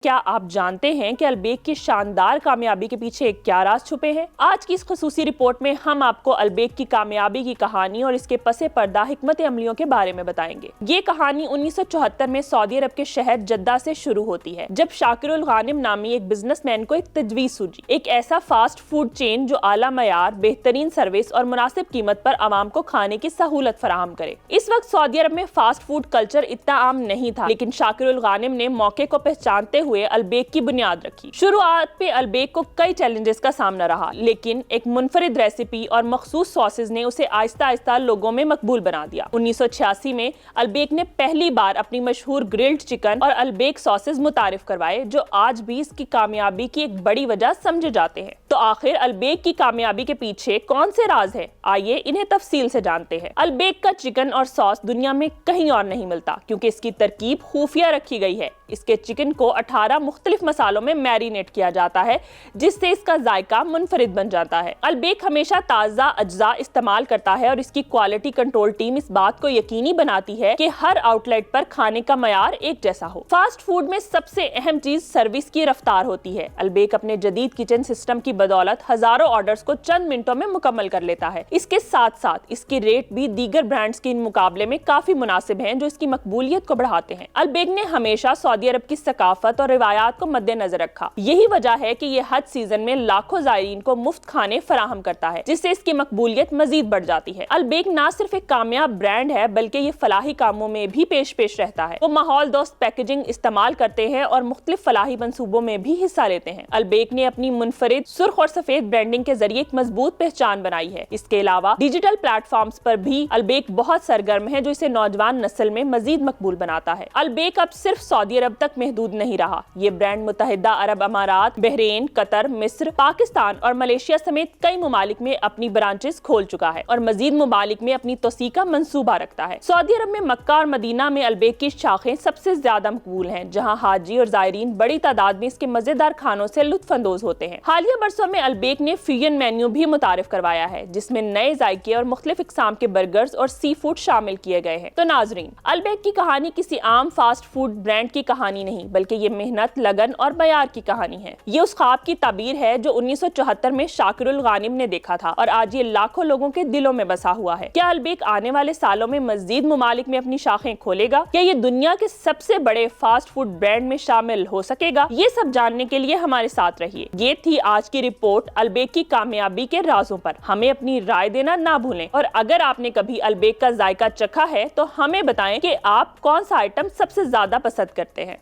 کیا آپ جانتے ہیں کہ البیک کی شاندار کامیابی کے پیچھے کیا راز چھپے ہیں؟ آج کی اس خصوصی رپورٹ میں ہم آپ کو البیک کی کامیابی کی کہانی اور اس کے پس پردہ حکمت عملیوں کے بارے میں بتائیں گے۔ یہ کہانی 1974 میں سعودی عرب کے شہر جدہ سے شروع ہوتی ہے، جب شاکر الغانم نامی ایک بزنس مین کو ایک تجویز سوجی، ایک ایسا فاسٹ فوڈ چین جو اعلیٰ معیار، بہترین سروس اور مناسب قیمت پر عوام کو کھانے کی سہولت فراہم کرے۔ اس وقت سعودی عرب میں فاسٹ فوڈ کلچر اتنا عام نہیں تھا، لیکن شاکر الغانم نے موقع کو پہچانتے ہوئے البیک کی بنیاد رکھی۔ شروعات پہ البیک کو کئی چیلنجز کا سامنا رہا، لیکن ایک منفرد ریسیپی اور مخصوص ساسز نے اسے آہستہ آہستہ لوگوں میں مقبول بنا دیا۔ 1986 میں البیک نے پہلی بار اپنی مشہور گرلڈ چکن اور البیک ساسز متعارف کروائے، جو آج بھی اس کی کامیابی کی ایک بڑی وجہ سمجھے جاتے ہیں۔ تو آخر البیک کی کامیابی کے پیچھے کون سے راز ہے؟ آئیے انہیں تفصیل سے جانتے ہیں۔ البیک کا چکن اور ساس دنیا میں کہیں اور نہیں ملتا، کیونکہ اس کی ترکیب خفیہ رکھی گئی ہے۔ اس کے چکن کو 18 مختلف مسالوں میں میرینیٹ کیا جاتا ہے، جس سے اس کا ذائقہ منفرد بن جاتا ہے۔ البیک ہمیشہ تازہ اجزاء استعمال کرتا ہے اور اس کی کوالٹی کنٹرول ٹیم اس بات کو یقینی بناتی ہے کہ ہر آؤٹ لیٹ پر کھانے کا معیار ایک جیسا ہو۔ فاسٹ فوڈ میں سب سے اہم چیز سروس کی رفتار ہوتی ہے۔ البیک اپنے جدید کچن سسٹم کی بدولت ہزاروں آرڈرز کو چند منٹوں میں مکمل کر لیتا ہے۔ اس کے ساتھ ساتھ اس کی ریٹ بھی دیگر برانڈز کے مقابلے میں کافی مناسب ہیں، جو اس کی مقبولیت کو بڑھاتے ہیں۔ البیک نے ہمیشہ سعودی عرب کی ثقافت اور روایات کو مد نظر رکھا۔ یہی وجہ ہے کہ یہ حج سیزن میں لاکھوں زائرین کو مفت کھانے فراہم کرتا ہے، جس سے اس کی مقبولیت مزید بڑھ جاتی ہے۔ البیک نہ صرف ایک کامیاب برانڈ ہے، بلکہ یہ فلاحی کاموں میں بھی پیش رہتا ہے۔ وہ ماحول دوست پیکیجنگ استعمال کرتے ہیں اور مختلف فلاحی منصوبوں میں بھی حصہ لیتے ہیں۔ البیک نے اپنی منفرد سرخ اور سفید برانڈنگ کے ذریعے ایک مضبوط پہچان بنائی ہے۔ اس کے علاوہ ڈیجیٹل پلیٹ فارمز پر بھی البیک بہت سرگرم ہے، جو اسے نوجوان نسل میں مزید مقبول بناتا ہے۔ البیک اب صرف سعودی عرب تک محدود نہیں رہا۔ یہ برانڈ متحدہ عرب امارات، بحرین، قطر، مصر، پاکستان اور ملیشیا سمیت کئی ممالک میں اپنی برانچز کھول چکا ہے اور مزید ممالک میں اپنی توسیع کا منصوبہ رکھتا ہے۔ سعودی عرب میں مکہ اور مدینہ میں البیک کی شاخیں سب سے زیادہ مقبول ہیں، جہاں حاجی اور زائرین بڑی تعداد میں اس کے مزیدار کھانوں سے لطف اندوز ہوتے ہیں۔ حالیہ برسوں میں البیک نے فیوژن مینیو بھی متعارف کروایا ہے، جس میں نئے ذائقے اور مختلف اقسام کے برگرز اور سی فوڈ شامل کیے گئے ہیں۔ تو ناظرین، البیک کی کہانی کسی عام فاسٹ فوڈ برانڈ کی کہانی نہیں، بلکہ یہ محنت، لگن اور معیار کی کہانی ہے۔ یہ اس خواب کی تعبیر ہے جو 1974 میں شاکر الغانم نے دیکھا تھا، اور آج یہ لاکھوں لوگوں کے دلوں میں بسا ہوا ہے۔ کیا البیک آنے والے سالوں میں مزید ممالک میں اپنی شاخیں کھولے گا؟ کیا یہ دنیا کے سب سے بڑے فاسٹ فوڈ برانڈ میں شامل ہو سکے گا؟ یہ سب جاننے کے لیے ہمارے ساتھ رہیے۔ یہ تھی آج کی رپورٹ البیک کی کامیابی کے رازوں پر۔ ہمیں اپنی رائے دینا نہ بھولیں، اور اگر آپ نے کبھی البیک کا ذائقہ چکھا ہے تو ہمیں بتائیں کہ آپ کون سا آئٹم سب سے زیادہ پسند کرتے ہیں۔